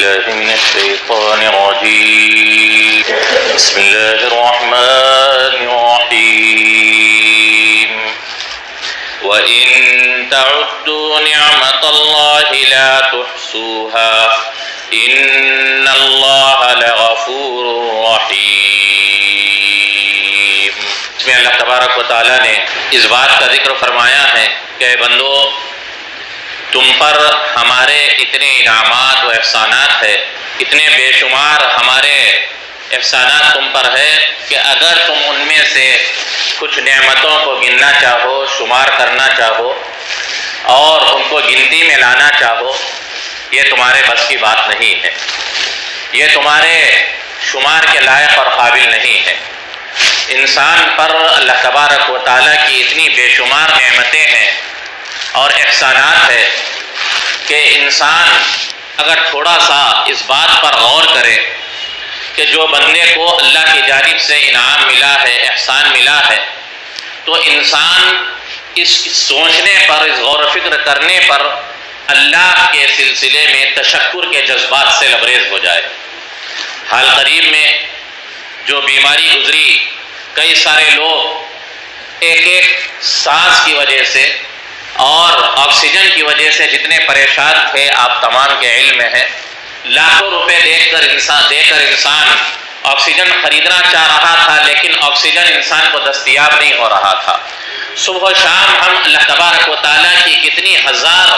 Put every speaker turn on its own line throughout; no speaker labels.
بالله من الشيطان الرجيم. بسم الله الرحمن الرحيم. وإن تعدوا نعمة الله لا تحصوها إن الله لغفور رحيم. اس میں اللہ تبارک و تعالیٰ نے اس بات کا ذکر فرمایا ہے کہ بندو تم پر ہمارے اتنے انعامات و احسانات ہے، اتنے بے شمار ہمارے احسانات تم پر ہے کہ اگر تم ان میں سے کچھ نعمتوں کو گننا چاہو، شمار کرنا چاہو اور ان کو گنتی میں لانا چاہو، یہ تمہارے بس کی بات نہیں ہے، یہ تمہارے شمار کے لائق اور قابل نہیں ہے. انسان پر اللہ تبارک و تعالیٰ کی اتنی بے شمار نعمتیں ہیں اور احسانات ہے کہ انسان اگر تھوڑا سا اس بات پر غور کرے کہ جو بندے کو اللہ کی جانب سے انعام ملا ہے، احسان ملا ہے، تو انسان اس سوچنے پر، اس غور و فکر کرنے پر اللہ کے سلسلے میں تشکر کے جذبات سے لبریز ہو جائے. حال قریب میں جو بیماری گزری، کئی سارے لوگ ایک سانس کی وجہ سے اور آکسیجن کی وجہ سے جتنے پریشان تھے آپ تمام کے علم میں ہے. لاکھوں روپے دے کر انسان آکسیجن خریدنا چاہ رہا تھا، لیکن آکسیجن انسان کو دستیاب نہیں ہو رہا تھا. صبح و شام ہم اللہ تبارک و تعالیٰ کی کتنی ہزار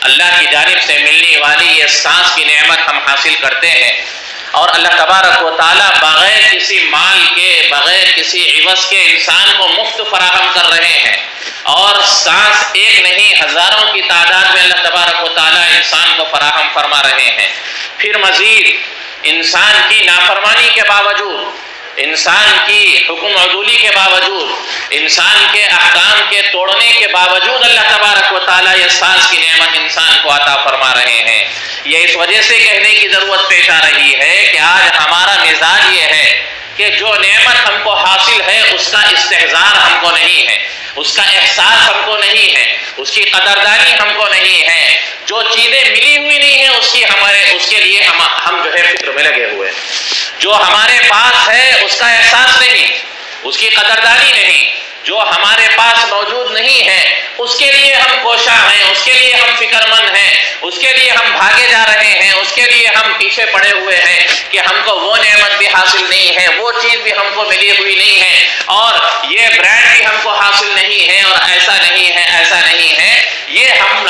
اللہ کی جانب سے ملنے والی یہ سانس کی نعمت ہم حاصل کرتے ہیں، اور اللہ تبارک و تعالیٰ بغیر کسی مال کے، بغیر کسی عوض کے انسان کو مفت فراہم کر رہے ہیں. اور سانس ایک نہیں، ہزاروں کی تعداد میں اللہ تبارک و تعالیٰ انسان کو فراہم فرما رہے ہیں. پھر مزید انسان کی نافرمانی کے باوجود، انسان کی حکم عدولی کے باوجود، انسان کے احکام کے توڑنے کے باوجود اللہ تبارک و تعالیٰ یہ سانس کی نعمت انسان کو عطا فرما رہے ہیں. یہ اس وجہ سے کہنے کی ضرورت پیش آ رہی ہے کہ آج ہمارا مزاج یہ ہے کہ جو نعمت ہم کو حاصل ہے اس کا استحضار ہم کو نہیں ہے، اس کا احساس ہم کو نہیں ہے، اس کی قدردانی ہم کو نہیں ہے. جو چیزیں ملی ہوئی نہیں ہیں اس کے لیے ہم جو ہے فکر میں لگے ہوئے ہیں. جو ہمارے پاس ہے اس کا احساس نہیں، اس کی قدردانی نہیں. جو ہمارے پاس موجود نہیں ہے اس کے لیے ہم کوشاں ہیں، اس کے لیے ہم فکر مند ہیں، اس کے لیے ہم بھاگے جا رہے ہیں، اس کے لیے ہم پیچھے پڑے ہوئے ہیں کہ ہم کو وہ نعمت بھی حاصل نہیں ہے، وہ چیز بھی ہم کو ملی ہوئی نہیں ہے، اور یہ برانڈ بھی ہم کو حاصل نہیں ہے، اور ایسا نہیں ہے، ایسا نہیں ہے. یہ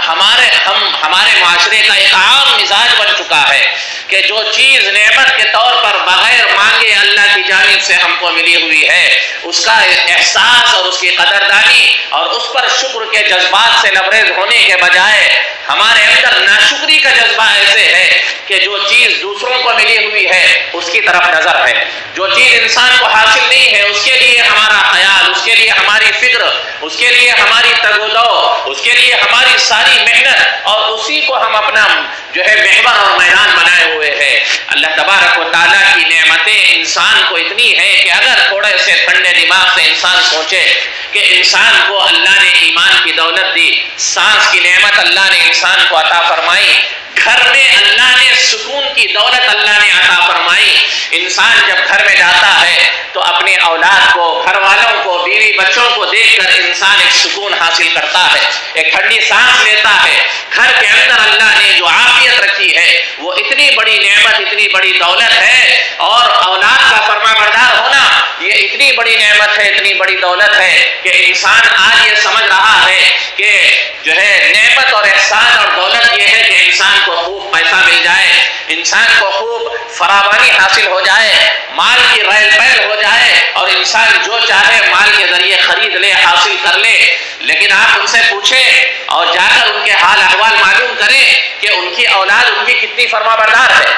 ہمارے معاشرے کا ایک عام مزاج بن چکا ہے کہ جو چیز نعمت کے طور پر بغیر مانگے اللہ کی جانب سے ہم کو ملی ہوئی ہے اس کا احساس اور اس کی قدردانی اور اس پر شکر کے جذبات سے لبریز ہونے کے بجائے ہمارے اندر ناشکری کا جذبہ ایسے ہے کہ جو چیز دوسروں کو ملی ہوئی ہے اس کی طرف نظر ہے، جو چیز انسان کو حاصل نہیں ہے اس کے لیے ہمارا خیال، اس کے لیے ہماری فکر، اس کے لیے ہماری تگ و دو، اس کے لیے ہماری ساری محنت، اور اسی کو ہم اپنا جو ہے محور اور میدان بنائے ہوئے ہیں. اللہ تبارک و تعالیٰ کی نعمتیں انسان کو اتنی ہیں کہ اگر تھوڑے سے ٹھنڈے دماغ سے انسان سوچے کہ انسان کو اللہ نے ایمان کی دولت دی، سانس کی نعمت اللہ نے انسان کو عطا فرمائی، گھر میں اللہ نے سکون کی دولت اللہ نے عطا فرمائی. انسان جب گھر میں جاتا ہے تو اپنی اولاد کو، گھر والوں کو، بیوی بچوں کو دیکھ کر انسان ایک سکون حاصل کرتا ہے، ایک ٹھنڈی سانس لیتا ہے. گھر کے اندر اللہ نے جو عافیت رکھی ہے وہ اتنی بڑی نعمت، اتنی بڑی دولت ہے، اور اولاد کا فرما بردار ہونا یہ اتنی بڑی نعمت ہے، اتنی بڑی دولت ہے کہ انسان آج یہ سمجھ رہا ہے کہ جو ہے نعمت اور احسان اور دولت یہ ہے کہ انسان کو خوب پیسہ مل جائے، انسان کو خوب فراوانی حاصل ہو جائے، مال کی ریل پیل ہو جائے، اور انسان جو چاہے مال کے ذریعے خرید لے، حاصل کر لے. لیکن آپ ان سے پوچھیں اور جا کر ان کے حال احوال معلوم کریں کہ ان کی اولاد ان کی کتنی فرما بردار ہے،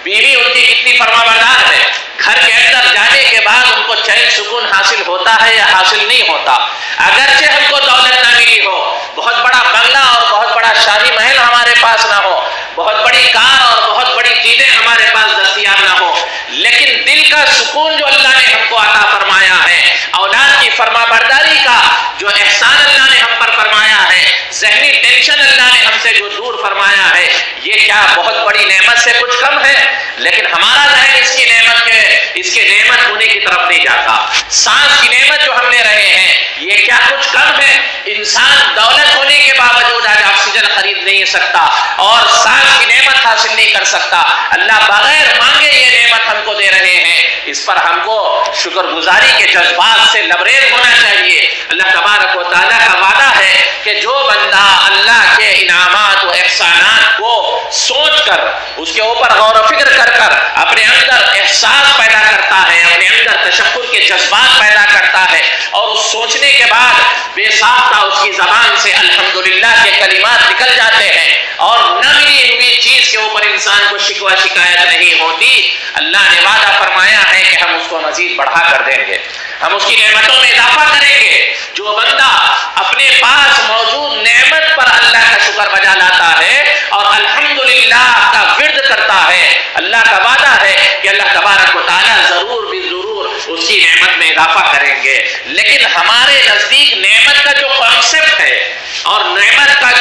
بیوی ان کی کتنی فرما بردار ہے. گھر کے اندر جانے کے بعد ان کو چین سکون حاصل ہوتا ہے یا حاصل نہیں ہوتا. اگرچہ ہم کو دولت نہ ملی ہو، بہت بڑا بنگلہ اور بہت بڑا شاہی محل ہمارے پاس نہ ہو، بہت بڑی کار اور بہت بڑی چیزیں ہمارے پاس دستیاب نہ ہو، لیکن دل کا سکون جو اللہ نے ہم کو عطا فرمایا ہے، اولاد کی فرما برداری کا جو احسان اللہ نے ہم پر فرمایا ہے، ذہنی ٹینشن اللہ نے ہم سے جو دور فرمایا ہے، یہ کیا بہت بڑی نعمت سے کچھ کم ہے؟ لیکن ہمارا ذہن اس کی نعمت ہونے کی طرف نہیں جاتا۔ سانس کی نعمت جو ہم لے رہے ہیں یہ کیا کچھ کم ہے؟ انسان دولت ہونے کے باوجود آج آکسیجن خرید نہیں سکتا اور سانس کی نعمت حاصل نہیں کر سکتا۔ اللہ بغیر مانگے یہ نعمت ہم کو دے رہے ہیں، اس پر ہم کو شکر گزاری کے جذبات سے لبریز ہونا چاہیے۔ اللہ تبارک و تعالیٰ کا وعدہ ہے کہ جو بندہ اللہ کے انعامات و احسانات کو سوچ کر، اس کے اوپر غور و فکر کر کر اپنے اندر احساس پیدا کرتا ہے، اپنے اندر تشکر کے جذبات پیدا کرتا ہے اور اس سوچنے کے بعد بے ساختہ اس کی زبان سے الحمدللہ کے کلمات نکل جاتے ہیں اور نہ ملی ہوئی چیز کے اوپر انسان کو شکوہ شکایت نہیں ہوتی، اللہ نے وعدہ فرمایا ہے کہ ہم اس کو مزید بڑھا کر دیں گے، ہم اس کی نعمتوں میں اضافہ کریں گے۔ جو بندہ اپنے پاس موجود نعمت پر اللہ کا شکر بجا لاتا ہے اور الحمدللہ کا ورد کرتا ہے، اللہ کا وعدہ ہے کہ اللہ تبارک و تعالیٰ ضرور بھی ضرور اس کی نعمت میں اضافہ کریں گے۔ لیکن ہمارے نزدیک نعمت کا جو کانسیپٹ ہے اور نعمت کا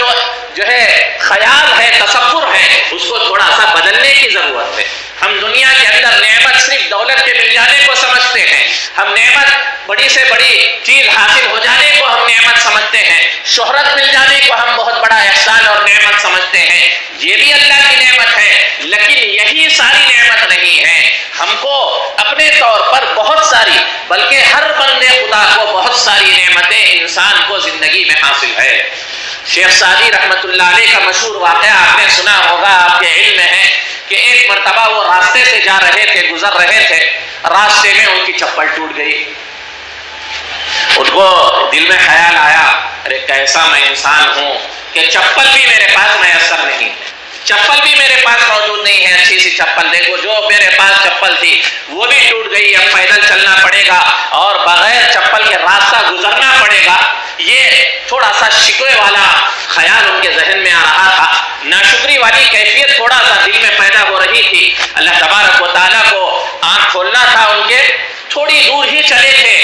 جو ہے خیال ہے، تصور ہے، اس کو تھوڑا سا بدلنے کی ضرورت ہے۔ ہم دنیا کے اندر نعمت صرف دولت کے مل جانے کو سمجھتے ہیں، ہم نعمت بڑی سے بڑی چیز حاصل ہو جانے کو ہم نعمت سمجھتے ہیں، شہرت مل جانے کو ہم بہت بڑا احسان اور نعمت سمجھتے ہیں۔ یہ بھی اللہ کی نعمت ہے لیکن یہی ساری نعمت نہیں ہے۔ ہم کو اپنے طور پر بہت ساری، بلکہ ہر بندے خدا کو بہت ساری نعمتیں انسان کو زندگی میں حاصل ہے۔ شیخ سعدی رحمت اللہ علیہ کا مشہور واقعہ آپ نے سنا ہوگا، آپ کے علم میں ہے کہ ایک مرتبہ وہ راستے سے جا رہے تھے، گزر رہے تھے، راستے میں ان کی چپل ٹوٹ گئی۔ ان کو دل میں خیال آیا، ارے کیسا میں انسان ہوں کہ چپل بھی میرے پاس میسر نہیں ہے، چپل بھی میرے پاس موجود نہیں ہے، اچھی سی چپل دیکھو، جو میرے پاس چپل تھی وہ بھی ٹوٹ گئی، اب پیدل چلنا پڑے گا اور بغیر چپل کے راستہ گزرنا پڑے گا۔ یہ تھوڑا سا شکوے والا خیال ان کے ذہن میں آ رہا تھا، ناشکری والی کیفیت تھوڑا سا دل میں پیدا ہو رہی تھی۔ اللہ تبارک و تعالیٰ کو آنکھ کھولنا تھا ان کے، تھوڑی دور ہی چلے تھے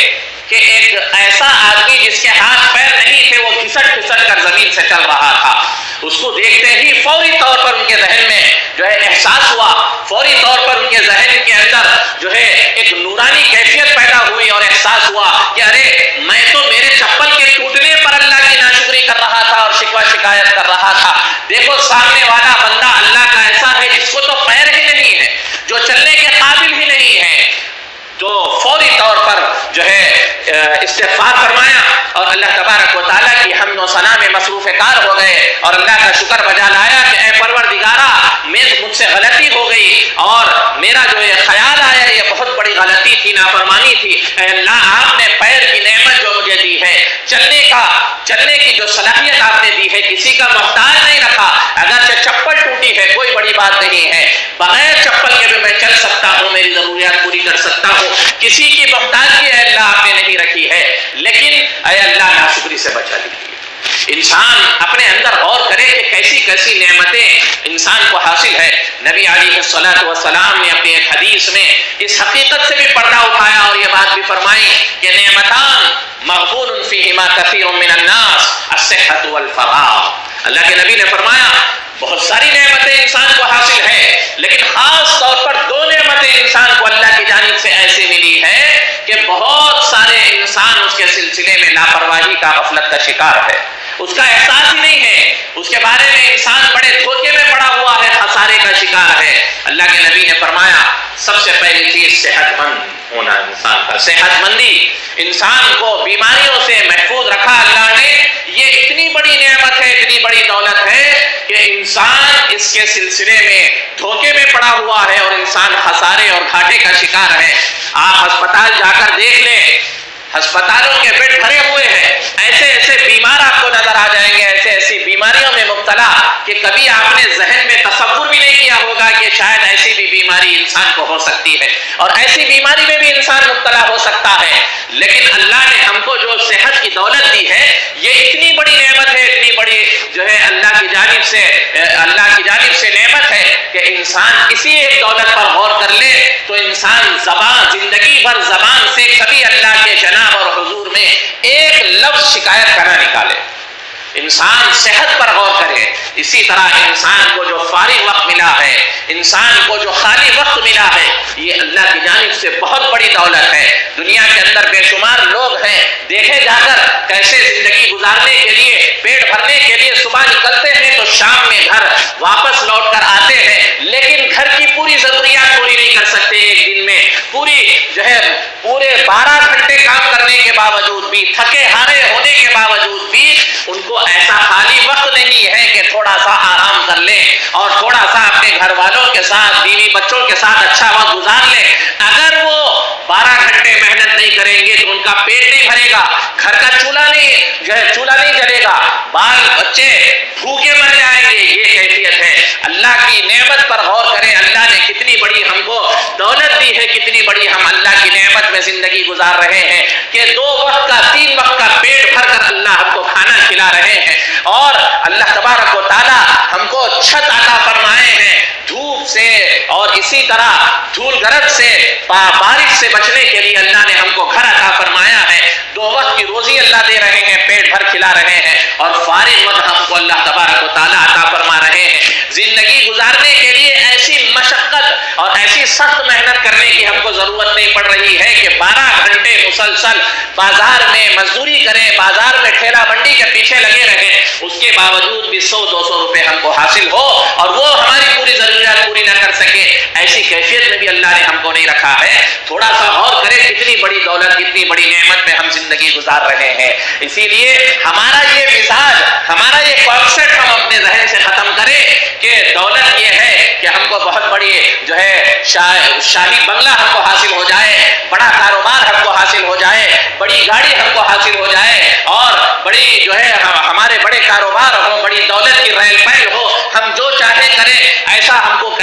کہ ایک ایسا آدمی جس کے ہاتھ پیر نہیں تھے وہ گھسٹ گھسٹ کر زمین سے چل رہا تھا، اس کو دیکھتے ہی فوری طور پر ان کے ذہن میں جو ہے احساس ہوا، فوری طور پر ان کے ذہن کے اندر جو ہے ایک نورانی کیفیت پیدا ہوئی اور احساس ہوا کہ ارے میں تو میرے چپل کے ٹوٹنے پر اللہ کی ناشکری کر رہا تھا اور شکوہ شکایت کر رہا تھا، دیکھو سامنے والا بندہ اللہ کا ایسا ہے جس کو تو پیر ہی نہیں ہے، جو چلنے کے قابل ہی نہیں ہے۔ تو فوری طور پر جو ہے استغفار فرمایا اور اللہ تبارک و تعالیٰ کی حمد و ثنا میں مصروف کار ہو گئے اور اللہ کا شکر بجا لایا کہ اے پروردگارا مجھ سے غلطی ہو گئی اور میرا جو یہ خیال آیا یہ بہت بڑی غلطی تھی، نافرمانی تھی، اے اللہ آپ نے پیر کی نعمت جو مجھے دی ہے، چلنے کی جو صلاحیت آپ نے دی ہے، کسی کا محتاج نہیں رکھا، اگرچہ چپل ٹوٹی ہے کوئی بڑی بات نہیں ہے، بغیر چپل کے بھی میں چل سکتا ہوں، میری ضروریات پوری کر سکتا ہوں، کسی کی محتاجی اے اللہ آپ نے نہیں رکھی ہے، لیکن اے اللہ ناشکری سے بچا لیجیے۔ انسان اپنے اندر غور کرے کہ کیسی کیسی نعمتیں انسان کو حاصل ہے۔ نبی علیہ الصلوۃ والسلام نے اپنی ایک حدیث میں اس حقیقت سے بھی پردہ اٹھایا اور یہ بات بھی فرمائی کہ نعمتان مغبون فیہما کثیر من الناس الصحۃ والفراغ۔ اللہ کے نبی نے فرمایا بہت ساری نعمتیں انسان کو حاصل ہے لیکن خاص طور پر دو نعمتیں انسان کو اللہ کی جانب سے ایسے ملی ہے کہ بہت سارے انسان اس کے سلسلے میں لاپرواہی کا، غفلت کا شکار ہے، اس کا احساس ہی نہیں ہے، اس کے بارے میں انسان بڑے دھوکے میں پڑا ہوا ہے، خسارے کا شکار ہے۔ اللہ کے نبی نے فرمایا سب سے پہلی چیز صحت مند ہونا، انسان کا صحت مندی، انسان کو بیماریوں سے محفوظ رکھا اللہ نے، یہ اتنی بڑی نعمت ہے، اتنی بڑی دولت ہے کہ انسان اس کے سلسلے میں دھوکے میں پڑا ہوا ہے اور انسان خسارے اور گھاٹے کا شکار ہے۔ آپ ہسپتال جا کر دیکھ لیں، ہسپتالوں کے بیڈ بھرے ہوئے ہیں، ایسے ایسے بیمار آپ کو نظر آ جائیں گے، ایسے ایسی بیماریوں میں مبتلا کہ کبھی آپ نے ذہن میں تصور بھی نہیں کیا ہوگا کہ شاید ایسی بھی بیماری انسان کو ہو سکتی ہے اور ایسی بیماری میں بھی انسان مبتلا ہو سکتا ہے۔ لیکن اللہ نے ہم کو جو صحت کی دولت دی ہے یہ اتنی بڑی نعمت ہے، اتنی بڑی جو ہے اللہ کی جانب سے نعمت ہے کہ انسان اسی ایک دولت پر غور کر لے تو انسان زندگی بھر زبان سے کبھی اللہ کے جناب اور حضور میں ایک لفظ شکایت کرنا نکالے۔ انسان صحت پر غور کرے. اسی طرح انسان کو جو فارغ وقت ملا ہے، انسان کو جو خالی وقت ملا ہے، یہ اللہ کی جانب سے بہت بڑی دولت ہے. دنیا کے اندر بے شمار لوگ ہیں، دیکھے جا کر کیسے زندگی گزارنے کے لیے، پیٹ بھرنے کے لیے صبح نکلتے ہیں تو شام میں گھر واپس لوٹ کر آتے ہیں، لیکن گھر کی پوری ضروریات پوری نہیں کر سکتے ایک دن میں. پورے 12 گھنٹے کام کرنے کے باوجود بھی، تھکے ہارے ہونے کے باوجود بھی ان کو ایسا خالی وقت نہیں ہے کہ تھوڑا سا آرام کر لیں اور تھوڑا سا اپنے گھر والوں کے ساتھ، بیوی بچوں کے ساتھ اچھا وقت گزار لیں. اگر وہ 12 گھنٹے محنت نہیں کریں گے تو ان کا پیٹ نہیں بھرے گا، گھر کا چولہا نہیں جلے گا، بال بچے بھوکے مر جائیں گے. یہ کیفیت ہے. اللہ کی نعمت پر غور کریں. اللہ نے کتنی بڑی ہم کو دولت دی ہے، کتنی بڑی ہم اللہ کی نعمت میں زندگی گزار رہے ہیں کہ 2 وقت کا 3 وقت کا پیٹ بھر کر اللہ ہم کو کھانا کھلا رہے ہیں. اور اللہ تبارک و تعالی ہم کو چھت عطا فرمائے ہیں دھوپ سے، اور اسی طرح دھول گرد سے، بارش سے بچنے کے لیے اللہ نے ہم کو گھر عطا فرمایا ہے. 2 وقت کی روزی اللہ دے رہے ہیں، پیٹ بھر کھلا رہے ہیں، اور فارغ وقت ہم کو اللہ تبارک و تعالی عطا فرما رہے ہیں. زندگی گزارنے کے لیے ایسی مشقت اور ایسی سخت محنت کرنے کی ہم کو ضرورت نہیں پڑ رہی ہے کہ 12 گھنٹے مسلسل بازار میں مزدوری کریں، بازار میں ٹھیلا منڈی کے پیچھے لگے رہیں، اس کے باوجود بھی 100-200 روپے ہم کو حاصل ہو اور وہ ہماری پوری ضروریات پوری نہ کر سکے. ایسی کیفیت میں بھی اللہ نے ہم کو نہیں رکھا ہے. تھوڑا سا غور کریں کتنی بڑی دولت، کتنی بڑی نعمت میں ہم زندگی گزار رہے ہیں. اسی لیے ہمارا یہ مزاج، ہمارا یہ کانسیپٹ ہم اپنے ذہن سے ختم کریں کہ دولت یہ ہے کہ ہم کو بہت بڑی شاہی بنگلہ ہم کو حاصل ہو جائے، بڑا کاروبار ہم کو حاصل ہو جائے، بڑی گاڑی ہم کو حاصل ہو جائے، اور بڑی ہمارے بڑے کاروبار ہو، بڑی دولت کی ریل پہل ہو، ہم جو چاہے کریں،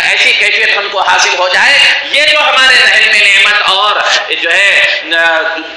ایسی کیفیت ہم کو حاصل ہو جائے. یہ جو ہمارے ذہن میں نعمت اور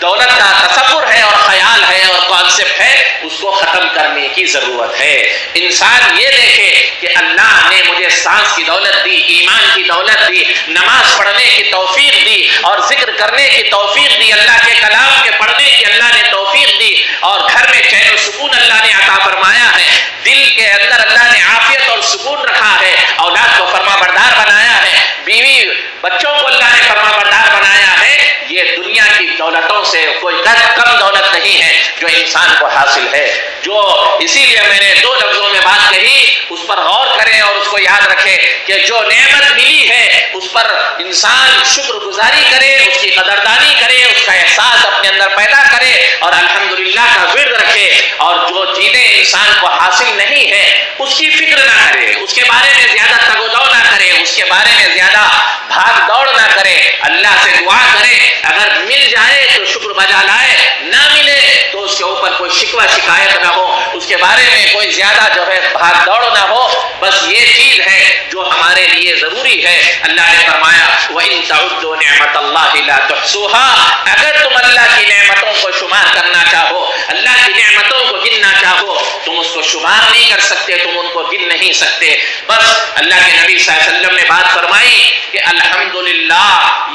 دولت کا تصور ہے اور خیال ہے اور کانسیپٹ ہے، اس کو ختم کرنے کی ضرورت ہے. انسان یہ دیکھے کہ اللہ نے مجھے سانس کی دولت دی، ایمان کی دولت دی، نماز پڑھنے کی توفیق دی اور ذکر کرنے کی توفیق دی، اللہ کے کلام کے پڑھنے کی اللہ نے توفیق دی، اور گھر میں چین و سکون اللہ نے عطا فرمایا ہے، دل کے اندر اللہ نے عافیت اور سکون رکھا ہے، اولاد کو فرما بردار بنایا ہے، بیوی بچوں کو اللہ نے فرما بردار بنایا ہے. یہ دنیا کی دولتوں سے کوئی کم دولت نہیں ہے جو انسان کو حاصل ہے. جو اسی لیے میں نے 2 لفظوں میں بات کہی، اس پر غور کریں اور اس کو یاد رکھیں کہ جو نعمت ملی ہے اس پر انسان شکر گزاری کرے، اس کی قدردانی کرے، اس کا احساس اپنے اندر پیدا کرے اور الحمدللہ کا ورد رکھے. اور جو چیزیں انسان کو حاصل نہیں ہے اس کی فکر نہ کرے، اس کے بارے میں زیادہ تگ و دو نہ کرے، اس کے بارے میں زیادہ بھاگ دوڑ نہ کرے. اللہ سے دعا کرے، اگر مل جائے تو شکر بجا لائے، نہ ملے تو اس کے اوپر کوئی شکوہ شکایت نہ ہو، اس کے بارے میں کوئی زیادہ بھاگ دوڑ نہ ہو. بس یہ چیز ہے جو ہمارے لیے ضروری ہے. اللہ نے فرمایا وَإِن تَعُدُّوا نِعْمَةَ اللَّهِ لَا تُحْصُوهَا، اگر تم اللہ کی نعمتوں کو شمار کرنا چاہو، اللہ کی نعمتوں کو گننا چاہو، تم اس کو شمار نہیں کر سکتے، تم ان کو گن نہیں سکتے. بس اللہ کے نبی صلی اللہ علیہ وسلم نے بات فرمائی کہ الحمدللہ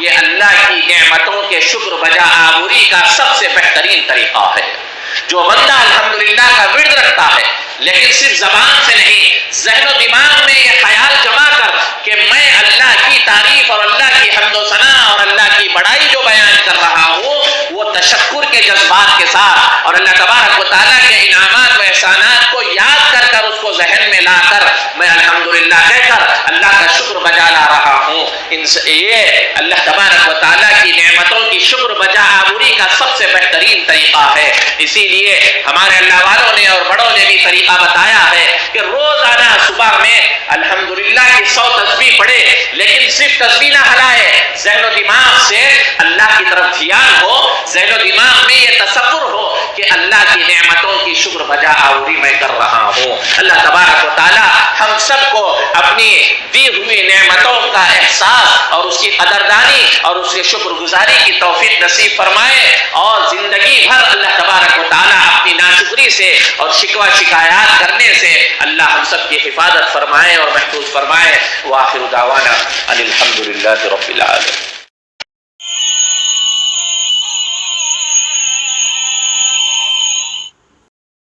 یہ اللہ کی نعمتوں کے شکر بجا آوری کا سب سے بہترین طریقہ ہے. جو بندہ الحمدللہ کا ورد رکھتا ہے لیکن صرف زبان سے نہیں، ذہن و دماغ میں یہ خیال جما کر کہ میں اللہ کی تعریف اور اللہ کی حمد و ثنا اور اللہ کی بڑائی جو بیان کر رہا ہوں وہ تشکر کے جذبات کے ساتھ اور اللہ تبارک و تعالیٰ کے انعامات و احسانات کو یاد کر کر اس کو ذہن میں لا کر میں الحمدللہ کہہ کر اللہ کا شکر بجا لا رہا ہوں. یہ اللہ تبارک و تعالیٰ کی نعمتوں کی شکر بجا آوری کا سب سے بہترین طریقہ ہے. اسی لیے ہمارے اللہ والوں نے اور بڑوں نے بھی طریقہ بتایا ہے کہ روزانہ صبح میں الحمدللہ کی 100 تسبیح پڑھے، لیکن صرف تسبیح نہ ہلائے، ذہن و دماغ سے اللہ کی طرف دھیان ہو، ذہن و دماغ میں یہ تصور ہو کہ اللہ کی نعمتوں کی شکر بجا آوری میں کر رہا ہوں. اللہ تبارک و تعالی ہم سب کو اپنی دی ہوئی نعمتوں کا احساس اور اس کی قدردانی اور اس کے شکر گزاری کی توفیق نصیب فرمائے، اور زندگی بھر اللہ تبارک و تعالی اپنی ناشکری سے اور شکوہ شکایات کرنے سے اللہ ہم سب کی حفاظت فرمائے اور محفوظ فرمائے. وآخر دعوانا ان الحمدللہ رب العالمین.